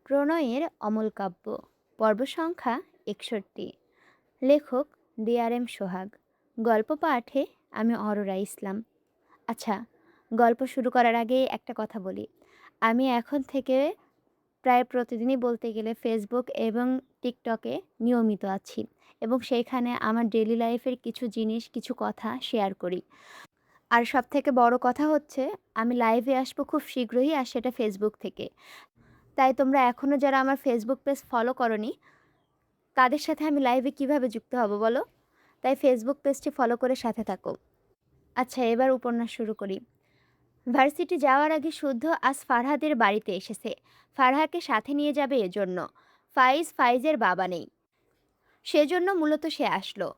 প্রণয়ের অমল কাব্য পর্ব সংখ্যা 61। লেখক DRM সোহাগ। গল্প পাঠে আমি অরোরা ইসলাম। আচ্ছা, গল্প শুরু করার আগে একটা কথা বলি। আমি এখন থেকে প্রায় প্রতিদিনই বলতে গেলে ফেসবুক এবং টিকটকে নিয়মিত আছি এবং সেইখানে আমার ডেইলি লাইফের কিছু জিনিস, কিছু কথা শেয়ার করি। আর সবথেকে বড় কথা হচ্ছে আমি লাইভে আসবো খুব শীঘ্রই, আর সেটা ফেসবুক থেকে। তাই তোমরা এখনও যারা আমার ফেসবুক পেজ ফলো করোনি, তাদের সাথে আমি লাইভে কিভাবে যুক্ত হব বলো? তাই ফেসবুক পেজটি ফলো করে সাথে থাকো। আচ্ছা, এবার উপন্যাস শুরু করি। ভার্সিটি যাওয়ার আগে শুদ্ধ আজ ফারহাদের বাড়িতে এসেছে। ফারহাকে সাথে নিয়ে যাবে এজন্য। ফাইজের বাবা নেই, সেজন্য মূলত সে আসলো।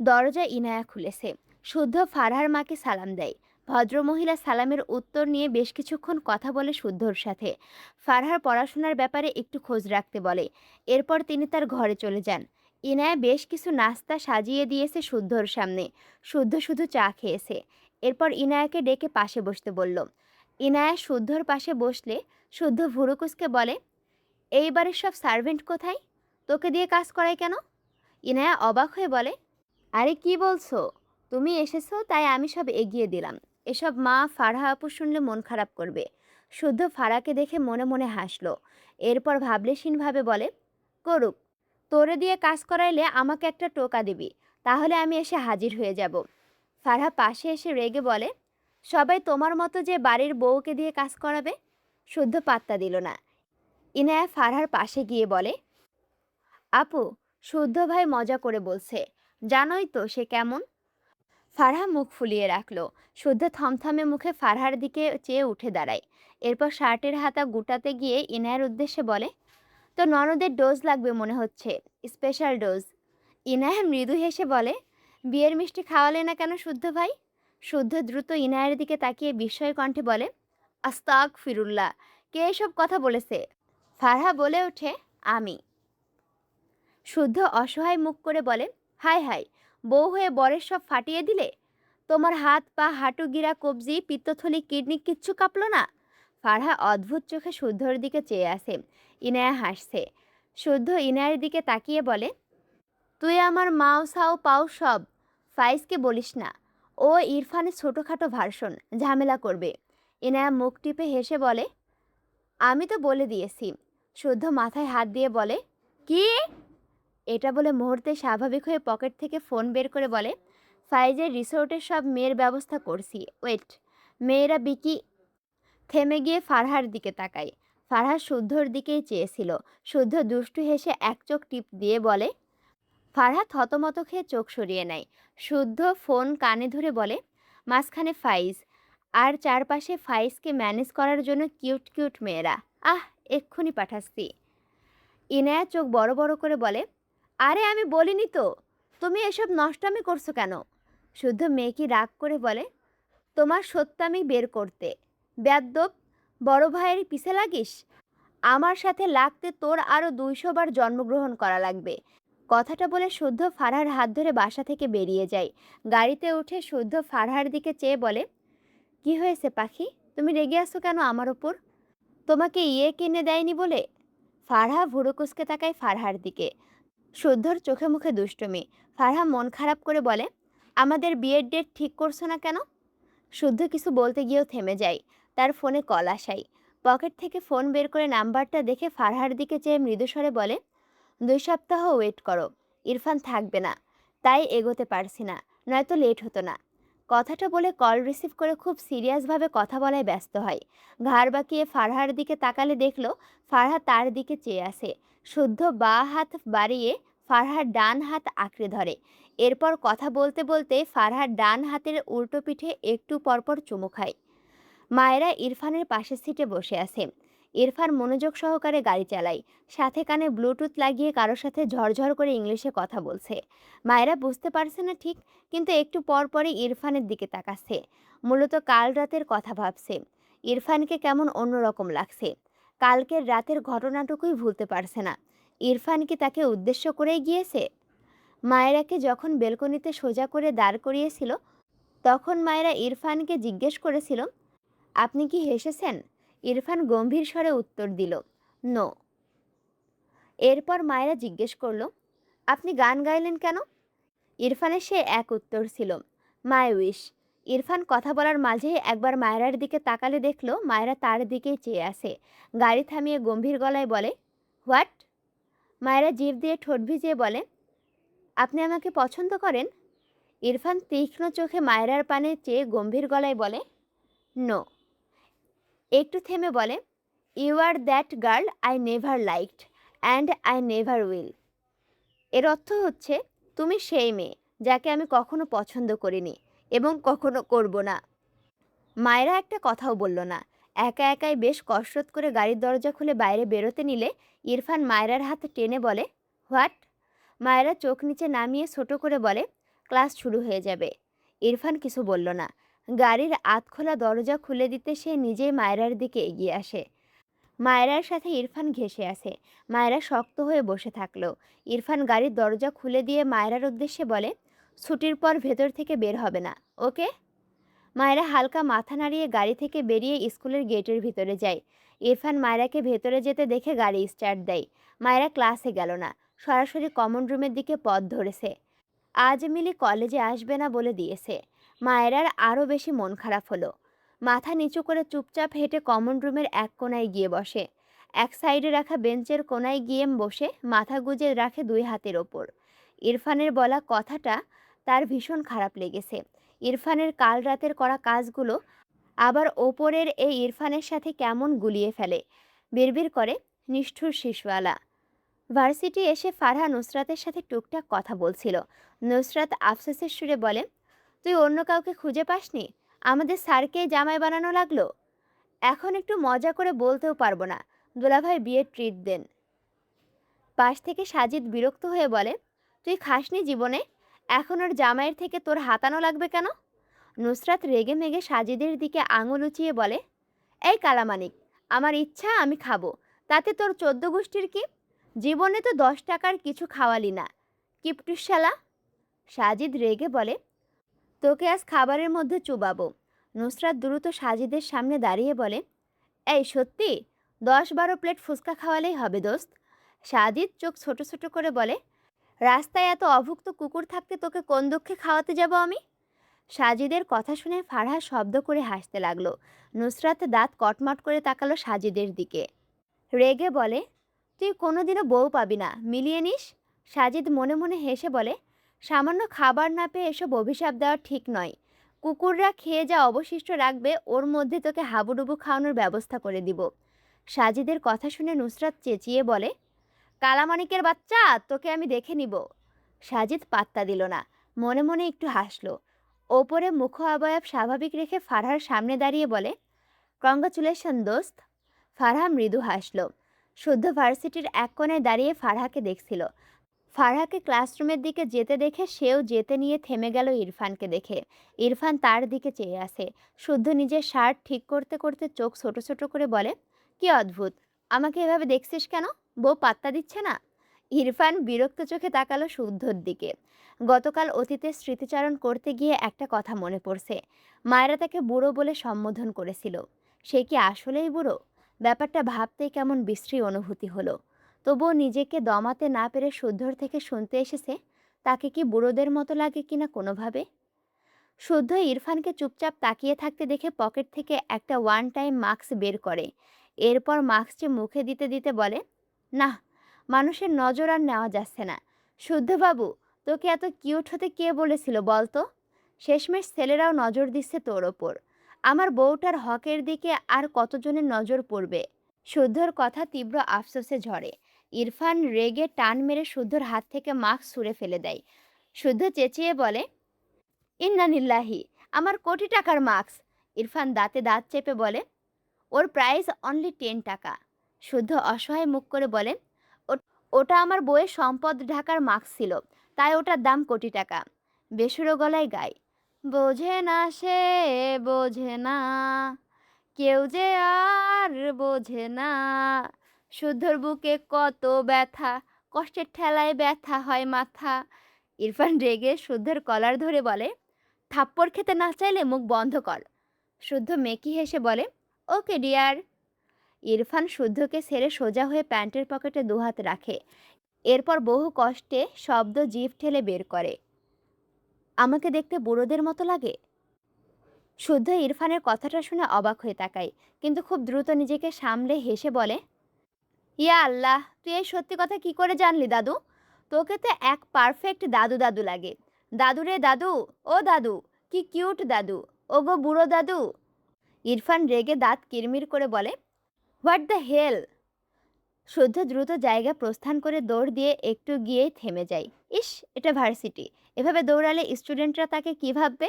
দরজা ইনায়া খুলেছে। শুদ্ধ ফারহার মাকে সালাম দেয়। ভদ্রমহিলা সালামের উত্তর নিয়ে বেশ কিছুক্ষণ কথা বলে শুদ্ধর সাথে। ফারহার পড়াশোনার ব্যাপারে একটু খোঁজ রাখতে বলে। এরপর তিনি তার ঘরে চলে যান। ইনায়া বেশ কিছু নাস্তা সাজিয়ে দিয়েছে শুদ্ধর সামনে। শুদ্ধ শুধু চা খেয়েছে। এরপর ইনায়াকে ডেকে পাশে বসতে বলল। ইনায়া শুদ্ধর পাশে বসলে শুদ্ধ ভুরুকুসকে বলে, এইবারের সব সার্ভেন্ট কোথায়? তোকে দিয়ে কাজ করায় কেন? ইনায়া অবাক হয়ে বলে, আরে কি বলছো? তুমি এসেছো তাই আমি সব এগিয়ে দিলাম। এসব মা ফারহা আপু শুনলে মন খারাপ করবে। শুদ্ধ ফারাকে দেখে মনে মনে হাসলো। এরপর ভাবলেশীনভাবে বলে, করুক। তোরে দিয়ে কাজ করাইলে আমাকে একটা টোকা দিবি, তাহলে আমি এসে হাজির হয়ে যাব। ফারহা পাশে এসে রেগে বলে, সবাই তোমার মতো যে বাড়ির বউকে দিয়ে কাজ করাবে? শুদ্ধ পাত্তা দিল না। ইনায়া ফারহার পাশে গিয়ে বলে, আপু, শুদ্ধ ভাই মজা করে বলছে, জানোই তো সে কেমন। ফারহা মুখ ফুলিয়ে রাখল। শুদ্ধ থমথমে মুখে ফারহার দিকে চেয়ে উঠে দাঁড়ায়। এরপর শার্টের হাতা গুটাতে গিয়ে ইনায়ের উদ্দেশ্যে বলে, তো ননদের ডোজ লাগবে মনে হচ্ছে, স্পেশাল ডোজ। ইনায়া মৃদু হেসে বলে, বিয়ের মিষ্টি খাওয়ালে না কেন শুদ্ধ ভাই? শুদ্ধ দ্রুত ইনায়ের দিকে তাকিয়ে বিস্ময় কণ্ঠে বলে, আস্তাক ফিরুল্লাহ, কে এসব কথা বলেছে? ফারহা বলে ওঠে, আমি। শুদ্ধ অসহায় মুখ করে বলে, হায় হায়, বউ হয়ে বরের সব ফাটিয়ে দিলে। তোমার হাত পা হাঁটু গিরা কবজি পিত্তথলি কিডনি কিচ্ছু কাঁপলো না? ফারহা অদ্ভুত চোখে শুদ্ধর দিকে চেয়ে আসে। ইনায়া হাসছে। শুদ্ধ ইনায়ের দিকে তাকিয়ে বলে, তুই আমার মাও সাও পাও সব ফাইজকে বলিস না। ও ইরফানের ছোটোখাটো ভার্সন, ঝামেলা করবে। ইনায়া মুখ টিপে হেসে বলে, আমি তো বলে দিয়েছি। শুদ্ধ মাথায় হাত দিয়ে বলে, কি? এটা বলে মুহূর্তে স্বাভাবিক হয়ে পকেট থেকে ফোন বের করে বলে, ফাইজের রিসোর্টের সব মেয়ের ব্যবস্থা করছি, ওয়েট। মেয়েরা বিকি। থেমে গিয়ে ফারহার দিকে তাকায়। ফারহা শুদ্ধর দিকেই চেয়েছিল। শুদ্ধ দুষ্টু হেসে এক চোখ টিপ দিয়ে বলে। ফারহা থতমত খেয়ে চোখ সরিয়ে নেয়। শুদ্ধ ফোন কানে ধরে বলে, মাঝখানে ফাইজ, আর চারপাশে ফাইজকে ম্যানেজ করার জন্য কিউট কিউট মেয়েরা। আহ, এক্ষুনি পাঠাচ্ছি। ইনায়া চোখ বড় বড় করে বলে, আরে আমি বলিনি তো, তুমি এসব নষ্টামি করছো কেন? শুদ্ধ মেয়েকে রাগ করে বলে, তোমার সত্যামি বের করতে। বেয়াদ্দপ, বড় ভাইয়ের পিছে লাগিস? আমার সাথে লাগতে তোর আরও 200 বার জন্মগ্রহণ করা লাগবে। কথাটা বলে শুদ্ধ ফারহার হাত ধরে বাসা থেকে বেরিয়ে যায়। গাড়িতে উঠে শুদ্ধ ফারহার দিকে চেয়ে বলে, কি হয়েছে পাখি, তুমি রেগে আছো কেন আমার ওপর? তোমাকে ইয়ে কিনে দেয়নি বলে? ফারহা ভুরুকুসকে তাকায় ফারহার দিকে। শুদ্ধর চোখে মুখে দুষ্টুমি। ফারহা মন খারাপ করে বলে, আমাদের বিয়ের ডেট ঠিক করছো না কেন? শুদ্ধ কিছু বলতে গিয়েও থেমে যায়। তার ফোনে কল আসায়। পকেট থেকে ফোন বের করে নাম্বারটা দেখে ফারহার দিকে চেয়ে মৃদুস্বরে বলে, 2 সপ্তাহ ওয়েট করো, ইরফান থাকবে না, তাই এগোতে পারছি না, নয়তো লেট হতো না। কথাটা বলে কল রিসিভ করে খুব সিরিয়াসভাবে কথা বলায় ব্যস্ত হয়। ঘাড় বাঁকিয়ে ফারহার দিকে তাকালে দেখল ফারহা তার দিকে চেয়ে আসে। শুদ্ধ বাঁ হাত বাড়িয়ে ফারহার ডান হাত আঁকড়ে ধরে। এরপর কথা বলতে বলতে ফারহার ডান হাতের উল্টো পিঠে একটু পরপর চুমু খায়। মায়েরা ইরফানের পাশের সিটে বসে আছে। ইরফান মনোযোগ সহকারে গাড়ি চালায়, সাথে কানে ব্লুটুথ লাগিয়ে কারোর সাথে ঝরঝর করে ইংলিশে কথা বলছে। মায়েরা বুঝতে পারছে না ঠিক, কিন্তু একটু পর পরই ইরফানের দিকে তাকাচ্ছে। মূলত কাল রাতের কথা ভাবছে। ইরফানকে কেমন অন্যরকম লাগছে। কালকের রাতের ঘটনাটুকুই ভুলতে পারছে না। ইরফান কি তাকে উদ্দেশ্য করেই গিয়েছে? মায়েরাকে যখন বেলকনিতে সোজা করে দাঁড় করিয়েছিল, তখন মায়েরা ইরফানকে জিজ্ঞেস করেছিল, আপনি কি হেসেছেন? ইরফান গম্ভীর স্বরে উত্তর দিল, নো। এরপর মায়েরা জিজ্ঞেস করলো, আপনি গান গাইলেন কেন? ইরফানের সে এক উত্তর ছিল, মাই উইশ। ইরফান কথা বলার মাঝেই একবার মায়রার দিকে তাকালে দেখলো মায়রা তার দিকেই চেয়ে আছে। গাড়ি থামিয়ে গম্ভীর গলায় বলে, হোয়াট? মায়রা জিভ দিয়ে ঠোঁট ভিজিয়ে বলে, আপনি আমাকে পছন্দ করেন? ইরফান তীক্ষ্ণ চোখে মায়রার পানে চেয়ে গম্ভীর গলায় বলে, নো। একটু থেমে বলে, you are that girl I never liked and I never will. এর অর্থ হচ্ছে, তুমি সেই মেয়ে যাকে আমি কখনো পছন্দ করিনি এবং কখনো করব না। মায়েরা একটা কথাও বলল না। একা একাই বেশ কসরত করে গাড়ির দরজা খুলে বাইরে বেরোতে নিলে ইরফান মায়রার হাত টেনে বলে, হোয়াট? মায়েরা চোখ নিচে নামিয়ে ছোট করে বলে, ক্লাস শুরু হয়ে যাবে। ইরফান কিছু বলল না। গাড়ির আধখোলা দরজা খুলে দিতে সে নিজেই মায়রার দিকে এগিয়ে আসে। মায়রার সাথে ইরফান ঘেঁষে আছে। মায়রা শক্ত হয়ে বসে থাকলো। ইরফান গাড়ির দরজা খুলে দিয়ে মায়রার উদ্দেশ্যে বলে, ছুটির পর ভেতর থেকে বের হবে না, ওকে? মায়রা হালকা মাথা নাড়িয়ে গাড়ি থেকে বেরিয়ে স্কুলের গেটের ভিতরে যায়। ইরফান মায়রাকে ভেতরে যেতে দেখে গাড়ি স্টার্ট দেয়। মায়রা ক্লাসে গেল না, সরাসরি কমন রুমের দিকে পথ ধরেছে। আজ মিলি কলেজে আসবে না বলে দিয়েছে। মায়েরার আরও বেশি মন খারাপ হলো। মাথা নিচু করে চুপচাপ হেঁটে কমন রুমের এক কোণায় গিয়ে বসে। এক সাইডে রাখা বেঞ্চের কোণায় গিয়ে বসে মাথা গুজে রাখে দুই হাতের ওপর। ইরফানের বলা কথাটা তার ভীষণ খারাপ লেগেছে। ইরফানের কাল রাতের করা কাজগুলো আবার ওপরের এই ইরফানের সাথে কেমন গুলিয়ে ফেলে। বিড়বিড় করে, নিষ্ঠুর শিশুয়ালা। ভার্সিটি এসে ফারহা নুসরাতের সাথে টুকটাক কথা বলছিল। নুসরাত আফসোসের সুরে বলে, তুই অন্য কাউকে খুঁজে পাসনি? আমাদের স্যারকেই জামাই বানানো লাগলো। এখন একটু মজা করে বলতেও পারবো না, দুলাভাই বিয়ের ট্রিট দেন। পাশ থেকে সাজিদ বিরক্ত হয়ে বলে, তুই খাসনি জীবনে, এখন ওর জামাইয়ের থেকে তোর হাতানো লাগবে কেন? নুসরাত রেগে মেগে সাজিদের দিকে আঙুল উঁচিয়ে বলে, এই কালামানিক, আমার ইচ্ছা আমি খাবো, তাতে তোর 14 গোষ্ঠীর কি? জীবনে তো 10 টাকার কিছু খাওয়ালি না, কিপটুসালা। সাজিদ রেগে বলে, তোকে আজ খাবারের মধ্যে চুবাবো। নুসরাত দ্রুত সাজিদের সামনে দাঁড়িয়ে বলে, এই সত্যি 10-12 প্লেট ফুচকা খাওয়ালেই হবে দোস্ত। সাজিদ চোখ ছোট ছোট করে বলে, রাস্তায় এত অভুক্ত কুকুর থাকতে তোকে কোন দুঃখে খাওয়াতে যাব আমি? সাজিদের কথা শুনে ফারহা শব্দ করে হাসতে লাগলো। নুসরাত দাঁত কটমট করে তাকালো সাজিদের দিকে। রেগে বলে, তুই কোনোদিনও বউ পাবি না, মিলিয়ে নিস। সাজিদ মনে মনে হেসে বলে, সামান্য খাবার না পেয়ে এসব অভিশাপ দেওয়া ঠিক নয়। কুকুররা খেয়ে যা অবশিষ্ট রাখবে ওর মধ্যে তোকে হাবুডুবু খাওয়ানোর ব্যবস্থা করে দিব। সাজিদের কথা শুনে নুসরাত চেঁচিয়ে বলে, কালামানিকের বাচ্চা, তোকে আমি দেখে নিব। সাজিদ পাত্তা দিল না, মনে মনে একটু হাসলো। ওপরে মুখ অবয়ব স্বাভাবিক রেখে ফারহার সামনে দাঁড়িয়ে বলে, কংগ্রাচুলেশন দোস্ত। ফারহা মৃদু হাসল। শুদ্ধ ভার্সিটির এক কোণায় দাঁড়িয়ে ফারহাকে দেখছিল। ফারহাকে ক্লাসরুমের দিকে যেতে দেখে সেও যেতে নিয়ে থেমে গেল ইরফানকে দেখে। ইরফান তার দিকে চেয়ে আছে। শুদ্ধ নিজের শার্ট ঠিক করতে করতে চোখ ছোট ছোট করে বলে, কি অদ্ভুত, আমাকে এভাবে দেখছিস কেন? বউ পাত্তা দিচ্ছে না? ইরফান বিরক্ত চোখে তাকালো শুদ্ধর দিকে। গতকাল অতীতের স্মৃতিচারণ করতে গিয়ে একটা কথা মনে পড়ছে। মায়েরা তাকে বুড়ো বলে সম্বোধন করেছিল। সে কি আসলেই বুড়ো? ব্যাপারটা ভাবতেই কেমন বিশ্রী অনুভূতি হলো। তবুও নিজেকে দমাতে না পেরে শুদ্ধর থেকে শুনতে এসেছে, তাকে কি বুড়োদের মতো লাগে কিনা কোনোভাবে। শুদ্ধ ইরফানকে চুপচাপ তাকিয়ে থাকতে দেখে পকেট থেকে একটা ওয়ান টাইম মাস্ক বের করে। এরপর মাস্কটি মুখে দিতে দিতে বলে, না, মানুষের নজর আর নেওয়া যাচ্ছে না। শুদ্ধবাবু, তোকে এত কিউট হতে কে বলেছিল বলতো? শেষমেশ ছেলেরাও নজর দিচ্ছে তোর ওপর। আমার বউটার হকের দিকে আর কতজনের নজর পড়বে? শুদ্ধর কথা তীব্র আফসোসে ঝরে। ইরফান রেগে টান মেরে শুদ্ধর হাত থেকে মাস্ক ছুঁড়ে ফেলে দেয়। শুদ্ধ চেঁচিয়ে বলে, ইন্নানিল্লাহি, আমার কোটি টাকার মাস্ক। ইরফান দাঁতে দাঁত চেপে বলে, ওর প্রাইস অনলি 10 টাকা। শুদ্ধ অসহায় মুখ করে বলে, ওটা আমার বইয়ের সম্পদ ঢাকার মাস্ক ছিল, তাই ওটার দাম কোটি টাকা। বেসুরো গলায় গায়, বোঝে না সে, বোঝে না, কেউ যে আর বোঝে না। শুদ্ধর বুকে কত ব্যথা, কষ্টের ঠেলায় ব্যথা হয় মাথা। ইরফান রেগে শুদ্ধর কলার ধরে বলে, থাপ্পড় খেতে না চাইলে মুখ বন্ধ কর। শুদ্ধ মেকি হেসে বলে, ওকে ডিয়ার। ইরফান শুদ্ধকে ছেড়ে সোজা হয়ে প্যান্টের পকেটে দুহাত রাখে। এরপর বহু কষ্টে শব্দ জিভ ঠেলে বের করে, আমাকে দেখতে বুড়োদের মতো লাগে। শুদ্ধ ইরফানের কথাটা শুনে অবাক হয়ে তাকায়, কিন্তু খুব দ্রুত নিজেকে সামলে হেসে বলে, ইয়া আল্লাহ, তুই এই সত্যি কথা কি করে জানলি দাদু? তোকে তো এক পারফেক্ট দাদু দাদু লাগে। দাদু রে দাদু, ও দাদু, কি কিউট দাদু, ওগো বুড়ো দাদু। ইরফান রেগে দাঁত কিরমির করে বলে, হোয়াট দ্য হেল। শুদ্ধ দ্রুত জায়গা প্রস্থান করে দৌড় দিয়ে একটু গিয়েই থেমে যায়। ইস, এটা ভার্সিটি, এভাবে দৌড়ালে স্টুডেন্টরা তাকে কী ভাববে।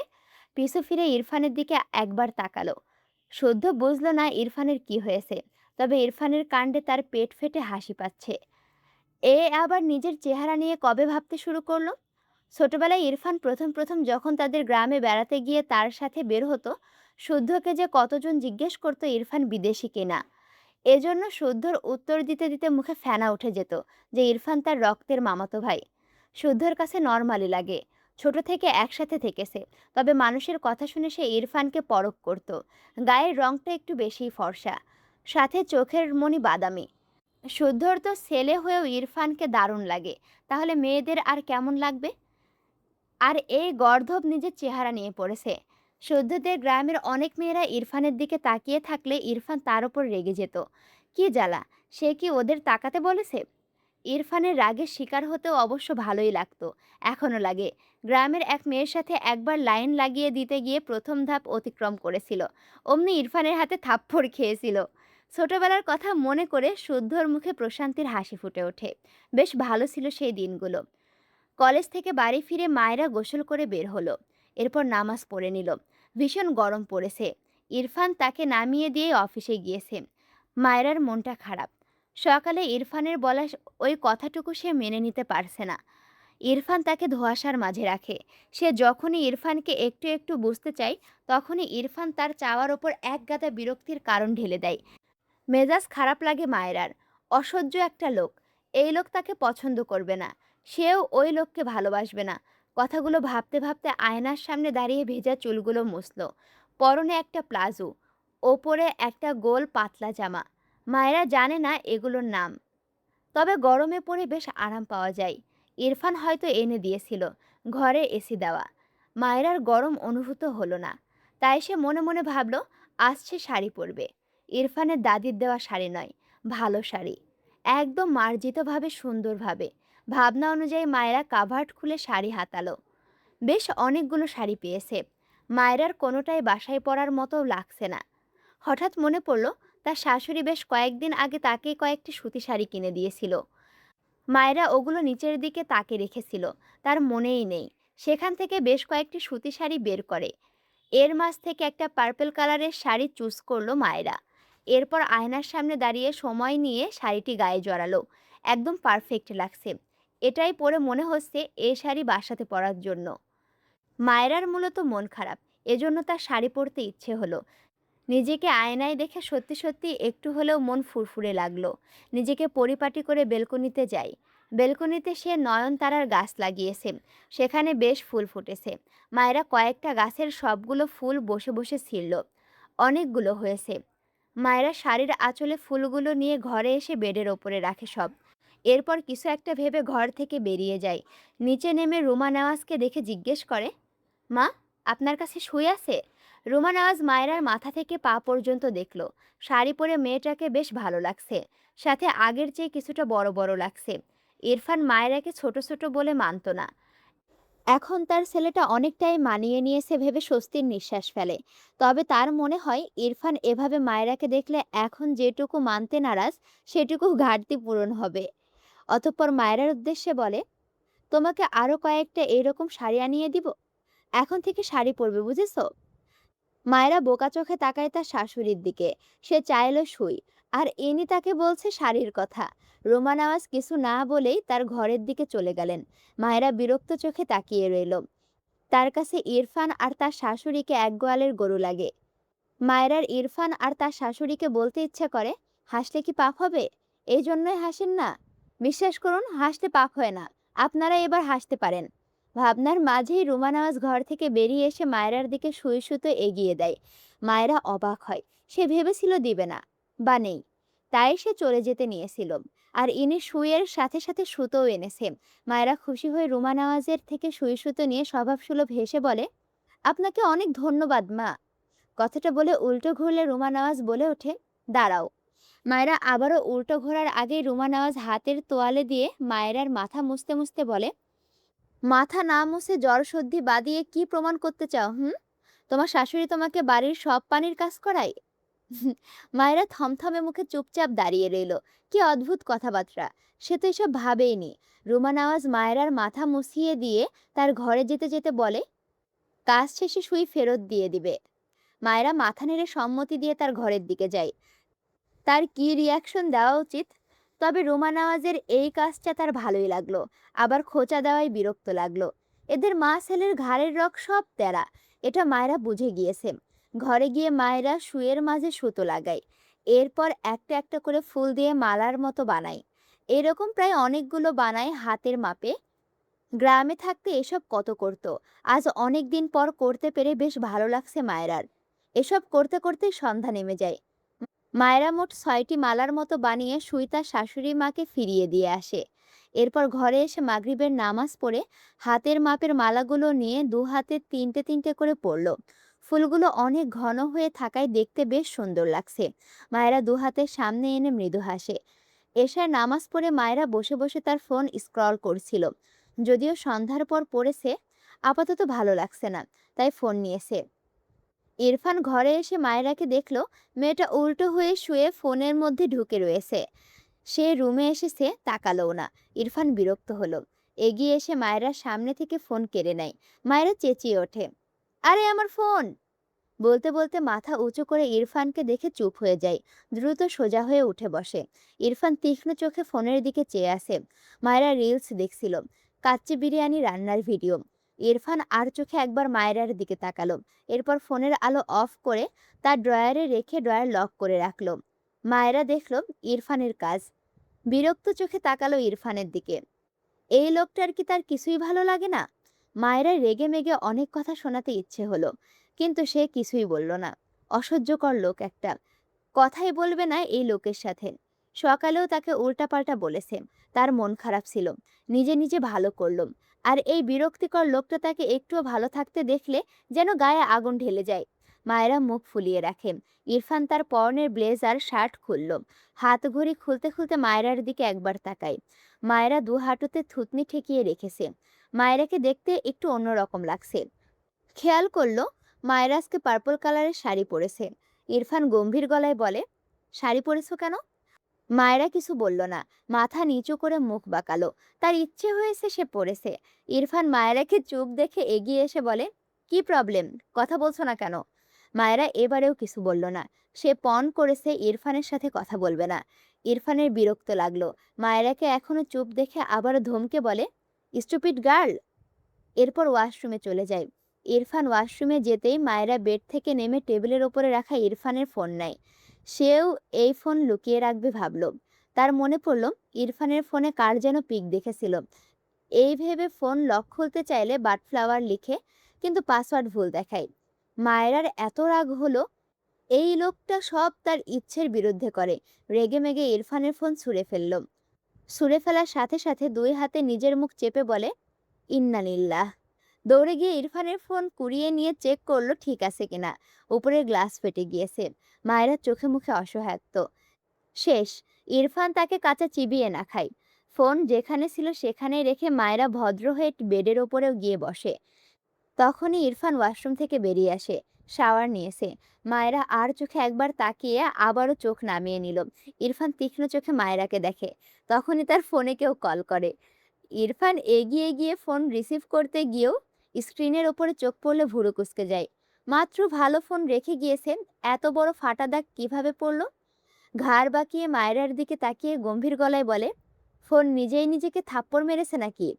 পিছু ফিরে ইরফানের দিকে একবার তাকালো। শুদ্ধ বুঝল না ইরফানের কি হয়েছে, তবে ইরফানের কাণ্ডে তার পেট ফেটে হাসি পাচ্ছে। এ আবার নিজের চেহারা নিয়ে কবে ভাবতে শুরু করলো? ছোটবেলায় ইরফান প্রথম প্রথম যখন তাদের গ্রামে বেড়াতে গিয়ে তার সাথে বের হতো, শুদ্ধকে যে কতজন জিজ্ঞেস করতো ইরফান বিদেশি কিনা। এজন্য শুদ্ধর উত্তর দিতে দিতে মুখে ফেনা উঠে যেত যে ইরফান তার রক্তের মামাতো ভাই। শুদ্ধর কাছে নরমালি লাগে, ছোট থেকে একসাথে থেকেছে, তবে মানুষের কথা শুনে সে ইরফানকে পরখ করত। গায়ের রংটা একটু বেশিই ফর্সা, সাথে চোখের মণি বাদামি। শুদ্ধর তো ছেলে হয়েও ইরফানকে দারুণ লাগে, তাহলে মেয়েদের আর কেমন লাগবে। আর এই গর্ধব নিজের চেহারা নিয়ে পড়েছে। শুদ্ধদের গ্রামের অনেক মেয়েরা ইরফানের দিকে তাকিয়ে থাকলে ইরফান তার উপর রেগে যেত। কি জ্বালা, সে কি ওদের তাকাতে বলেছে? ইরফানের রাগের শিকার হতেও অবশ্য ভালোই লাগতো, এখনও লাগে। গ্রামের এক মেয়ের সাথে একবার লাইন লাগিয়ে দিতে গিয়ে প্রথম ধাপ অতিক্রম করেছিল, অমনি ইরফানের হাতে থাপ্পড় খেয়েছিল। ছোটবেলার কথা মনে করে শুদ্ধর মুখে প্রশান্তির হাসি ফুটে ওঠে। বেশ ভালো ছিল সেই দিনগুলো। কলেজ থেকে বাড়ি ফিরে মায়েরা গোসল করে বের হলো, এরপর নামাজ পড়ে নিল। ভীষণ গরম পড়েছে। ইরফান তাকে নামিয়ে দিয়ে অফিসে গিয়েছে। মায়েরার মনটা খারাপ। সকালে ইরফানের বলা ওই কথাটুকু সে মেনে নিতে পারছে না। ইরফান তাকে ধোঁয়াশার মাঝে রাখে। সে যখনই ইরফানকে একটু একটু বুঝতে চায়, তখনই ইরফান তার চাওয়ার ওপর এক গাদা বিরক্তির কারণ ঢেলে দেয়। মেজাজ খারাপ লাগে মায়েরার। অসহ্য একটা লোক, এই লোক তাকে পছন্দ করবে না, সেও ওই লোককে ভালোবাসবে না। কথাগুলো ভাবতে ভাবতে আয়নার সামনে দাঁড়িয়ে ভেজা চুলগুলো মুছল। পরনে একটা প্লাজো, ওপরে একটা গোল পাতলা জামা। মায়েরা জানে না এগুলোর নাম, তবে গরমে পড়ে বেশ আরাম পাওয়া যায়। ইরফান হয়তো এনে দিয়েছিল, ঘরে এসি দেওয়া। মায়েরার গরম অনুভূত হলো না, তাই সে মনে মনে ভাবল আজ সে শাড়ি পরবে। ইরফানের দাদির দেওয়া শাড়ি নয়, ভালো শাড়ি, একদম মার্জিতভাবে সুন্দরভাবে। ভাবনা অনুযায়ী মায়েরা কাভার্ড খুলে শাড়ি হাতালো। বেশ অনেকগুলো শাড়ি পেয়েছে। মায়েরার কোনোটাই বাসায় পরার মতো লাগছে না। হঠাৎ মনে পড়ল তার শাশুড়ি বেশ কয়েকদিন আগে তাকে কয়েকটি সুতি শাড়ি কিনে দিয়েছিল। মায়েরা ওগুলো নিচের দিকে তাকে রেখেছিল, তার মনেই নেই। সেখান থেকে বেশ কয়েকটি সুতি শাড়ি বের করে এর মাঝ থেকে একটা পার্পল কালারের শাড়ি চুজ করলো মায়েরা। এরপর আয়নার সামনে দাঁড়িয়ে সময় নিয়ে শাড়িটি গায়ে জড়ালো। একদম পারফেক্ট লাগছে, এটাই পরে মনে হচ্ছে এই শাড়ি বাসাতে পরার জন্য। মায়েরার মূলত মন খারাপ, এজন্য তার শাড়ি পরতে ইচ্ছে হলো। নিজেকে আয়নায় দেখে সত্যি সত্যি একটু হলেও মন ফুরফুরে লাগলো। নিজেকে পরিপাটি করে বেলকনিতে যাই। বেলকনিতে সে নয়নতারার গাছ লাগিয়েছে, সেখানে বেশ ফুল ফুটেছে। মায়েরা কয়েকটা গাছের সবগুলো ফুল বসে বসে ছিঁড়ল। অনেকগুলো হয়েছে। মায়েরা শাড়ির আঁচলে ফুলগুলো নিয়ে ঘরে এসে বেডের ওপরে রাখে সব। এরপর কিছু একটা ভেবে ঘর থেকে বেরিয়ে যায়। নিচে নেমে রুমা নেওয়াজকে দেখে জিজ্ঞেস করে, মা, আপনার কাছে শুয়ে আছে? রুমা নেওয়াজ মায়েরার মাথা থেকে পা পর্যন্ত দেখল। শাড়ি পরে মেয়েটাকে বেশ ভালো লাগছে, সাথে আগের চেয়ে কিছুটা বড় বড় লাগছে। ইরফান মায়েরাকে ছোট ছোট বলে মানত না, এখন তার ছেলেটা অনেকটাই মানিয়ে নিয়েছে ভেবে স্বস্তির নিঃশ্বাস ফেলে। তবে তার মনে হয় ইরফান এভাবে মায়েরাকে দেখলে এখন যেটুকু মানতে নারাজ, সেটুকু ঘাটতি পূরণ হবে। অতঃপর মায়েরার উদ্দেশ্যে বলে, তোমাকে আরও কয়েকটা এরকম শাড়ি আনিয়ে দিব, এখন থেকে শাড়ি পরবে, বুঝেছো? মায়েরা বোকা চোখে তাকায় তার শাশুড়ির দিকে। সে চাইল সুই, আর ইনি তাকে বলছে শাড়ির কথা। রোমা নওয়াজ কিছু না বলেই তার ঘরের দিকে চলে গেলেন। মায়েরা বিরক্ত চোখে তাকিয়ে রইল। তার কাছে ইরফান আর তার শাশুড়িকে এক গোয়ালের গরু লাগে। মায়েরার ইরফান আর তার শাশুড়িকে বলতে ইচ্ছে করে, হাসলে কি পাপ হবে? এই জন্যই হাসেন না। বিশ্বাস করুন, হাসতে পাপ হয় না, আপনারা এবার হাসতে পারেন। ভাবনার মাঝেই রুমা নওয়াজ ঘর থেকে বেরিয়ে এসে মায়েরার দিকে সুই সুতো এগিয়ে দেয়। মায়েরা অবাক হয়, সে ভেবেছিল দিবে না বা নেই, তাই সে চলে যেতে নিয়েছিল। আর ইনি সুইয়ের সাথে সাথে সুতোও এনেছে। মায়েরা খুশি হয়ে রুমা নেওয়াজের থেকে সুই সুতো নিয়ে স্বভাবসুলভ হেসে বলে, আপনাকে অনেক ধন্যবাদ মা। কথাটা বলে উল্টো ঘুরলে রুমা নেওয়াজ বলে ওঠে, দাঁড়াও। মায়েরা আবারও উল্টো ঘোরার আগেই রুমা নেওয়াজ হাতের তোয়ালে দিয়ে মায়েরার মাথা মুছতে মুছতে বলে, মাথা না মুছে জ্বরসর্দি বাদিয়ে কি প্রমাণ করতে চাও? হুম, তোমার শাশুড়ি তোমাকে বাড়ির সব পানির কাজ করায়? মায়েরা থমথমে মুখে চুপচাপ দাঁড়িয়ে রইল। কি অদ্ভুত কথাবার্তা! সে তো এসব ভাবেইনি। রুমা নওয়াজ মায়েরার মাথা মুছিয়ে দিয়ে তার ঘরে যেতে যেতে বলে, কাজ শেষে সুই ফেরত দিয়ে দিবে। মায়েরা মাথা নেড়ে সম্মতি দিয়ে তার ঘরের দিকে যায়। তার কি রিয়াকশন দেওয়া উচিত? তবে রুমা নওয়াজের এই কাজটা তার ভালোই লাগলো। আবার খোঁচা দেওয়াই বিরক্ত লাগলো। এদের মা ছেলের ঘাড়ের রগ সব তেরা, এটা মায়েরা বুঝে গিয়েছে। ঘরে গিয়ে মায়েরা শুয়ের মাঝে সুতো লাগায়। এরপর একটা একটা করে ফুল দিয়ে মালার মতো বানায়। এরকম প্রায় অনেকগুলো বানায় হাতের মাপে। গ্রামে থাকতে এসব কত করত। আজ অনেক দিন পর করতে পেরে বেশ ভালো লাগছে মায়েরার। এসব করতে করতেই সন্ধ্যা নেমে যায়। মায়েরা মোট ৬টি মালার মতো বানিয়ে সুই তার শাশুড়ি মাকে ফিরিয়ে দিয়ে আসে। এরপর ঘরে এসে মাগরিবের নামাজ পড়ে হাতের মাপের মালাগুলো নিয়ে দু হাতে তিনটে তিনটে করে পরল। ফুলগুলো অনেক ঘন হয়ে থাকায় দেখতে বেশ সুন্দর লাগছে। মায়েরা দু হাতের সামনে এনে মৃদু হাসে। এশার নামাজ পড়ে মায়েরা বসে বসে তার ফোন স্ক্রল করছিল। যদিও সন্ধ্যার পর পড়েছে, আপাতত ভালো লাগছে না, তাই ফোন নিয়েছে। ইরফান ঘরে এসে মায়েরাকে দেখলো মেয়েটা উল্টো হয়ে শুয়ে ফোনের মধ্যে ঢুকে রয়েছে। সে রুমে এসেছে, তাকালোও না। ইরফান বিরক্ত হলো। এগিয়ে এসে মায়েরার সামনে থেকে ফোন কেড়ে নেয়। মায়েরা চেঁচিয়ে ওঠে, আরে আমার ফোন! বলতে বলতে মাথা উঁচু করে ইরফানকে দেখে চুপ হয়ে যায়। দ্রুত সোজা হয়ে উঠে বসে। ইরফান তীক্ষ্ণ চোখে ফোনের দিকে চেয়ে আছে। মায়েরা রিলস দেখছিল, কাচ্চি বিরিয়ানি রান্নার ভিডিও। ইরফান আর চোখে একবার মায়েরার দিকে তাকালো। এরপর ফোনের আলো অফ করে তার ড্রয়ারে রেখে ড্রয়ার লক করে রাখলো। মায়েরা দেখলো ইরফানের কাজ। বিরক্ত চোখে তাকালো ইরফানের দিকে। এই লোকটার কি তার কিছুই ভালো লাগে না? মায়েরা রেগে মেগে অনেক কথা শোনাতে ইচ্ছে হলো, কিন্তু সে কিছুই বলল না। অসহ্যকর লোক একটা, কথাই বলবে না এই লোকের সাথে। সকালেও তাকে উল্টাপাল্টা বলেছে। তার মন খারাপ ছিল, নিজে নিজে ভালো করলো। আর এই বিরক্তিকর লোকটা তাকে একটুও ভালো থাকতে দেখলে যেন গায়ে আগুন ঢেলে যায়। মায়েরা মুখ ফুলিয়ে রাখে। ইরফান তার পরনের ব্লেজার শার্ট খুলল। হাত ঘড়ি খুলতে খুলতে মায়েরার দিকে একবার তাকায়। মায়েরা দু হাঁটুতে থুতনি ঠেকিয়ে রেখেছে। মায়েরাকে দেখতে একটু অন্যরকম লাগছে। খেয়াল করলো মায়েরা আজকে পার্পল কালারের শাড়ি পরেছে। ইরফান গম্ভীর গলায় বলে, শাড়ি পরেছো কেন? মায়েরা কিছু বলল না, মাথা নিচু করে মুখ বাঁকালো। তার ইচ্ছে হয়েছে, সে পড়েছে। ইরফান মায়েরাকে চুপ দেখে এগিয়ে এসে বলে, কি প্রবলেম, কথা বলছো না কেন? মায়েরা এবারেও কিছু বলল না। সে পণ করেছে ইরফানের সাথে কথা বলবে না। ইরফানের বিরক্ত লাগলো। মায়েরাকে এখনো চুপ দেখে আবারও ধমকে বলে, স্টুপিড গার্ল। এরপর ওয়াশরুমে চলে যায়। ইরফান ওয়াশরুমে যেতেই মায়েরা বেড থেকে নেমে টেবিলের ওপরে রাখা ইরফানের ফোন নেয়। সেও এই ফোন লুকিয়ে রাখবে ভাবল। তার মনে পড়ল ইরফানের ফোনে কার যেন পিক দেখেছিল। এই ভেবে ফোন লক খুলতে চাইলে বাটফ্লাওয়ার লিখে, কিন্তু পাসওয়ার্ড ভুল দেখায়। মায়েরার এত রাগ হলো, এই লোকটা সব তার ইচ্ছের বিরুদ্ধে করে। রেগে মেগে ইরফানের ফোন ছুঁড়ে ফেলল। ছুঁড়ে ফেলার সাথে সাথে দুই হাতে নিজের মুখ চেপে বলে, ইন্নালিল্লাহ। দৌড়ে গিয়ে ইরফানের ফোন কুড়িয়ে নিয়ে চেক করলো ঠিক আছে কিনা। উপরের গ্লাস ফেটে গিয়েছে। মায়েরা চোখে মুখে অসহায়ত্ব। শেষ। ইরফান তাকে কাঁচা চিবিয়ে না খায়। ফোন যেখানে ছিল সেখানেই রেখে মায়েরা ভদ্র হয়ে বেডের ওপরেও গিয়ে বসে। তখনই ইরফান ওয়াশরুম থেকে বেরিয়ে আসে। শাওয়ার নিয়েছে। মায়েরা আর চোখে একবার তাকিয়ে আবারও চোখ নামিয়ে নিল। ইরফান তীক্ষ্ণ চোখে মায়েরাকে দেখে। তখনই তার ফোনে কেউ কল করে। ইরফান এগিয়ে গিয়ে ফোন রিসিভ করতে গিয়েও স্ক্রিনের ওপরে চোখ পড়লে ভুরু কুঁচকে যায়। মাত্র ভালো ফোন রেখে গিয়েছেন, এত বড় ফাটা দাগ কিভাবে পড়ল? ঘাড় বাঁকিয়ে মায়েরার দিকে তাকিয়ে গম্ভীর গলায় বলে, ফোন নিজেই নিজেকে থাপ্পড় মেরেছে নাকি?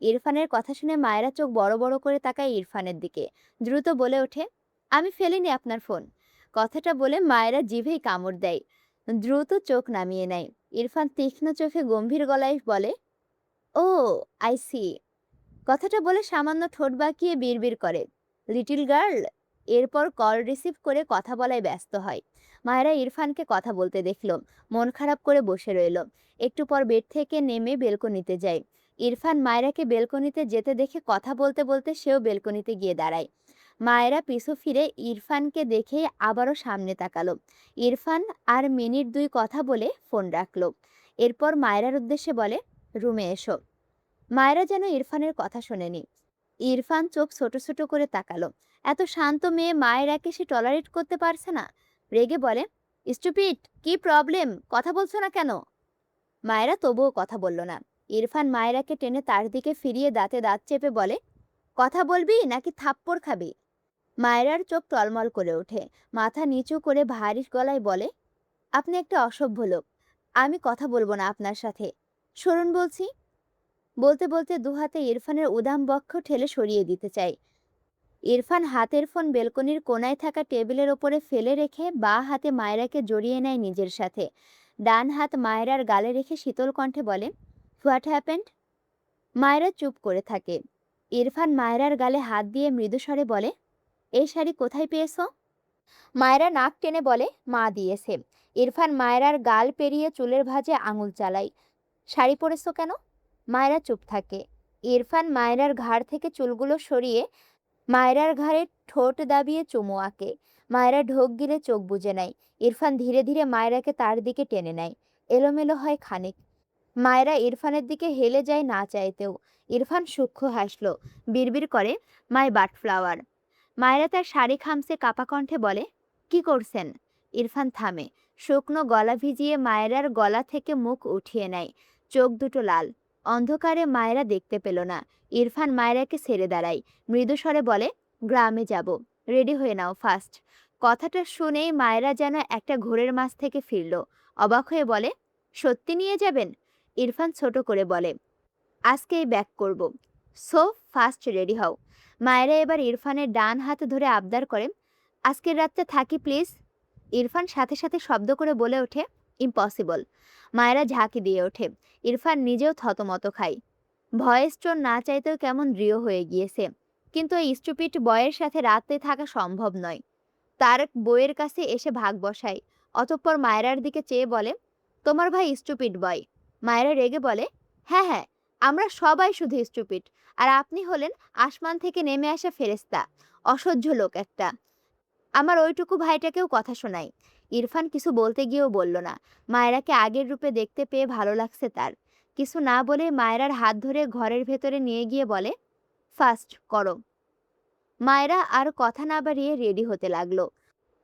ইরফানের কথা শুনে মায়েরা চোখ বড় বড় করে তাকায় ইরফানের দিকে। দ্রুত বলে ওঠে, আমি ফেলিনি আপনার ফোন। কথাটা বলে মায়েরা জিভেই কামড় দেয়। দ্রুত চোখ নামিয়ে নেয়। ইরফান তীক্ষ্ণ চোখে গম্ভীর গলায় বলে, ও, আই সি। কথাটা বলে সামান্য ঠোঁট বাঁকিয়ে বিড়বিড় করে, লিটল গার্ল। এরপর কল রিসিভ করে কথা বলায় ব্যস্ত হয়। মায়েরা ইরফানকে কথা বলতে দেখল, মন খারাপ করে বসে রইল। একটু পর বেড থেকে নেমে বেলকনিতে যায়। ইরফান মায়েরাকে বেলকনিতে যেতে দেখে কথা বলতে বলতে সেও বেলকনিতে গিয়ে দাঁড়ায়। মায়েরা পিছু ফিরে ইরফানকে দেখেই আবারও সামনে তাকালো। ইরফান আর মিনিট দুই কথা বলে ফোন রাখলো। এরপর মায়েরার উদ্দেশ্যে বলে, রুমে এসো। মায়েরা যেন ইরফানের কথা শোনেনি। ইরফান চোখ ছোট ছোট করে তাকালো। এত শান্ত মেয়ে মায়েরাকে সে টলারেট করতে পারছে না। রেগে বলে, স্টুপিড, কি প্রবলেম, কথা বলছো না কেন? মায়েরা তবুও কথা বলল না। ইরফান মায়েরাকে টেনে তার দিকে ফিরিয়ে দাঁতে দাঁত চেপে বলে, কথা বলবি নাকি থাপ্পড় খাবি? মায়েরার চোখ টলমল করে ওঠে। মাথা নিচু করে ভারী গলায় বলে, আপনি একটা অসভ্য লোক। আমি কথা বলবো না আপনার সাথে। সরুন বলছি। বলতে বলতে দুহাতে ইরফানের উদাম বক্ষ ঠেলে সরিয়ে দিতে চায়। ইরফান হাতের ফোন বেলকনির কোনায় থাকা টেবিলের ওপরে ফেলে রেখে বাঁ হাতে মায়েরাকে জড়িয়ে নেয় নিজের সাথে। ডান হাত মায়েরার গালে রেখে শীতল কণ্ঠে বলে, হোয়াট হ্যাপেন্ড? মায়েরা চুপ করে থাকে। ইরফান মায়েরার গালে হাত দিয়ে মৃদুস্বরে বলে, এই শাড়ি কোথায় পেয়েছো? মায়েরা নাক টেনে বলে, মা দিয়েছে। ইরফান মায়েরার গাল পেরিয়ে চুলের ভাঁজে আঙুল চালায়। শাড়ি পরেছো কেন? মায়েরা চুপ থাকে। ইরফান মায়েরার ঘাড় থেকে চুলগুলো সরিয়ে মায়েরার ঘাড়ে ঠোঁট দাবিয়ে চুমু আঁকে। মায়েরা ঢোক গিলে চোখ বুজে নেয়। ইরফান ধীরে ধীরে মায়েরাকে তার দিকে টেনে নেয়। এলোমেলো হয় খানিক। মায়েরা ইরফানের দিকে হেলে যায় না চাইতেও। ইরফান সূক্ষ্ম হাসল, বিড়বিড় করে, মাই বাটফ্লাওয়ার। মায়েরা তার শাড়ি খামছে কাপা কণ্ঠে বলে, কি করছেন? ইরফান থামে। শুকনো গলা ভিজিয়ে মায়েরার গলা থেকে মুখ উঠিয়ে নেয়। চোখ দুটো লাল। অন্ধকারে মায়েরা দেখতে পেল না। ইরফান মায়েরাকে ছেড়ে দাঁড়ায়। মৃদুস্বরে বলে, গ্রামে যাব, রেডি হয়ে নাও ফাস্ট। কথাটা শুনেই মায়েরা যেন একটা ঘোরের মাঝ থেকে ফিরল। অবাক হয়ে বলে, সত্যি নিয়ে যাবেন? ইরফান ছোট করে বলে, আজকেই ব্যাক করব। সো ফাস্ট রেডি হও। মায়েরা এবার ইরফানের ডান হাত ধরে আবদার করে, আজকের রাতটা থাকি প্লিজ। ইরফান সাথে সাথে শব্দ করে বলে ওঠে, ইম্পসিবল। মায়েরা ঝাঁকি দিয়ে ওঠে। ইরফান নিজেও থতমত খায়। ভয়েস টোন না চাইতেও কেমন দৃঢ় হয়ে গিয়েছে। কিন্তু এই স্টুপিড বয়ের সাথে রাতে থাকা সম্ভব নয়। তার বইয়ের কাছে এসে ভাগ বসায়। অতঃপর মায়েরার দিকে চেয়ে বলে, তোমার ভাই স্টুপিড বয়। মায়েরা রেগে বলে, হ্যাঁ হ্যাঁ, আমরা সবাই শুধু স্টুপিড, আর আপনি হলেন আসমান থেকে নেমে আসা ফেরেশতা, অসহ্য লোক একটা। আমার ওইটুকু ভাইটাকেও কথা শোনায়। ইরফান কিছু বলতে গিয়েও বলল না। মায়েরাকে আগের রূপে দেখতে পেয়ে ভালো লাগছে তার। কিছু না বলে মায়েরার হাত ধরে ঘরের ভেতরে নিয়ে গিয়ে বলে, ফাস্ট করো। মায়েরা আর কথা না বাড়িয়ে রেডি হতে লাগলো।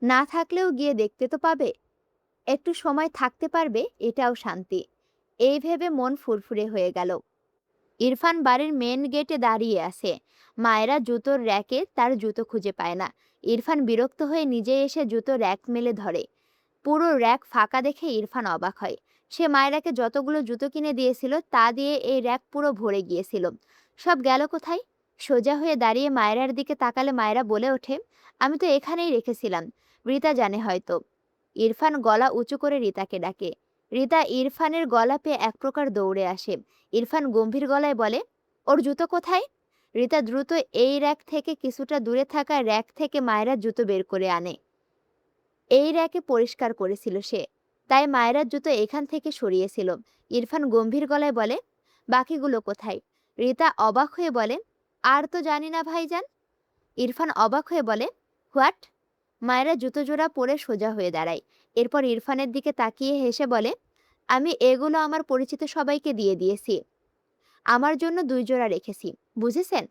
না থাকলেও গিয়ে দেখতে তো পাবে, একটু সময় থাকতে পারবে, এটাও শান্তি। এই ভেবে মন ফুরফুরে হয়ে গেল। ইরফান বাড়ির মেন গেটে দাঁড়িয়ে আছে। মায়েরা জুতোর র্যাকে তার জুতো খুঁজে পায় না। ইরফান বিরক্ত হয়ে নিজে এসে জুতো র্যাক মেলে ধরে। পুরো র্যাক ফাঁকা দেখে ইরফান অবাক হয়। সে মায়েরাকে যতগুলো জুতো কিনে দিয়েছিল তা দিয়ে এই র্যাক পুরো ভরে গিয়েছিল। সব গেল কোথায়? সোজা হয়ে দাঁড়িয়ে মায়েরার দিকে তাকালে মায়েরা বলে ওঠে, আমি তো এখানেই রেখেছিলাম, রিতা জানে হয়তো। ইরফান গলা উঁচু করে রিতাকে ডাকে। রিতা ইরফানের গলা পেয়ে এক প্রকার দৌড়ে আসে। ইরফান গম্ভীর গলায় বলে, ওর জুতো কোথায়? রিতা দ্রুত এই র্যাক থেকে কিছুটা দূরে থাকা র্যাক থেকে মায়েরার জুতো বের করে আনে। এই র্যাকে পরিষ্কার করেছিল সে, তাই মায়েরার জুতো এখান থেকে সরিয়েছিল। ইরফান গম্ভীর গলায় বলে, বাকিগুলো কোথায়? রিতা অবাক হয়ে বলে, আর তো জানি না ভাইজান। ইরফান অবাক হয়ে বলে, হোয়াট? মায়েরা জুতো জোড়া পরে সোজা হয়ে দাঁড়ায়। এরপর ইরফানের দিকে তাকিয়ে হেসে বলে, আমি এগুলো আমার পরিচিত সবাইকে দিয়ে দিয়েছি। আমার জন্য 2 জোড়া রেখেছি, বুঝেছেন?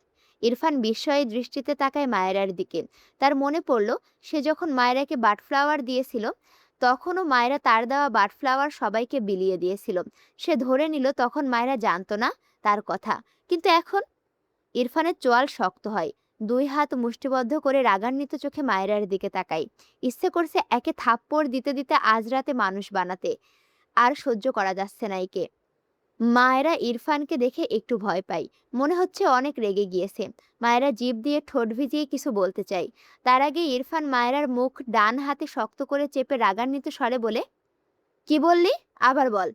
ইরফান বিস্ময়ের দৃষ্টিতে তাকায় মায়েরার দিকে। তার মনে পড়ল, সে যখন মায়েরাকে বাটফ্লাওয়ার দিয়েছিল তখনও মায়েরা তার দেওয়া বাটফ্লাওয়ার সবাইকে বিলিয়ে দিয়েছিল। সে ধরে নিল তখন মায়েরা জানতো না তার কথা। কিন্তু এখন ইরফানের চোয়াল শক্ত হয়। 2 হাত মুষ্টিবদ্ধ করে রাগান্বিত চোখে মায়েরার দিকে তাকায়। ইচ্ছে করছে একে থাপ্পড় দিতে দিতে আজ রাতে মানুষ বানাতে। আর সহ্য করা যাচ্ছে না একে। মায়েরা ইরফানকে দেখে একটু ভয় পায়। মনে হচ্ছে অনেক রেগে গিয়েছে। মায়েরা জিভ দিয়ে ঠোঁট ভিজিয়ে কিছু বলতে চায়। তার আগে ইরফান মায়েরার মুখ ডান হাতে শক্ত করে চেপে রাগান্বিত স্বরে বলে, কি বললি? আবার বল।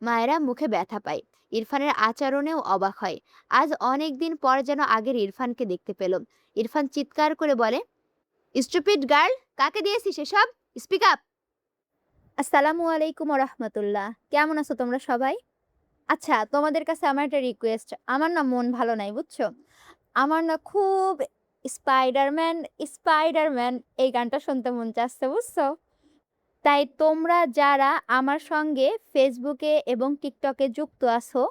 মায়েরা মুখে ব্যথা পায়। ইরফানের আচরণেও অবাক হয়। আজ অনেক দিন পর যেন আগের ইরফানকে দেখতে পেল। ইরফান চিৎকার করে বলে, স্টুপিড গার্ল, কাকে দিয়েছিস এসব? Speak up. আসসালামু আলাইকুম রাহমাতুল্লাহ। কেমন আছো তোমরা সবাই? আচ্ছা, তোমাদের কাছে আমার একটা রিকোয়েস্ট। আমার না মন ভালো নাই, বুঝছো? আমার না খুব স্পাইডারম্যান, স্পাইডারম্যান এই গানটা শুনতে মন চাচ্ছে, বুঝছো? তাই তোমরা যারা আমার সঙ্গে ফেসবুকে এবং টিকটকে যুক্ত আছো,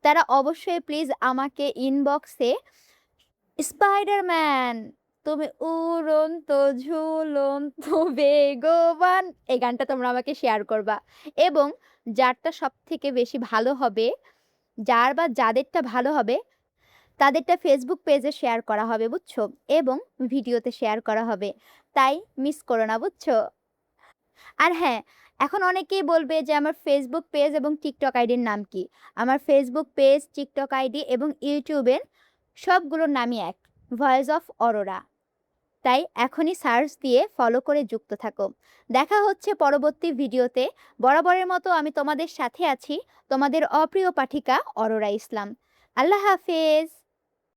তারা অবশ্যই প্লিজ আমাকে ইনবক্সে স্পাইডারম্যান তুমি উড়ন্ত ঝুলন্ত বেগবান এই গানটা তোমরা আমাকে শেয়ার করবা এবং যারটা সবথেকে বেশি ভালো হবে, যার বা যাদেরটা ভালো হবে তাদেরটা ফেসবুক পেজে শেয়ার করা হবে, বুঝছো? এবং ভিডিওতে শেয়ার করা হবে। তাই মিস করো না, বুঝছো? আর হ্যাঁ, এখন অনেকেই বলবে যে আমার ফেসবুক পেজ এবং টিকটক আইডির নাম কি? আমার ফেসবুক পেজ, টিকটক আইডি এবং ইউটিউবের সবগুলোর নামই এক। Voice of Aurora. তাই এখনই সার্চ দিয়ে ফলো করে যুক্ত থাকো। দেখা হচ্ছে পরবর্তী ভিডিওতে। বরাবরের মতো আমি তোমাদের সাথে আছি, তোমাদের অপ্রিয় পাঠিকা অরোরা ইসলাম। আল্লাহ হাফেজ।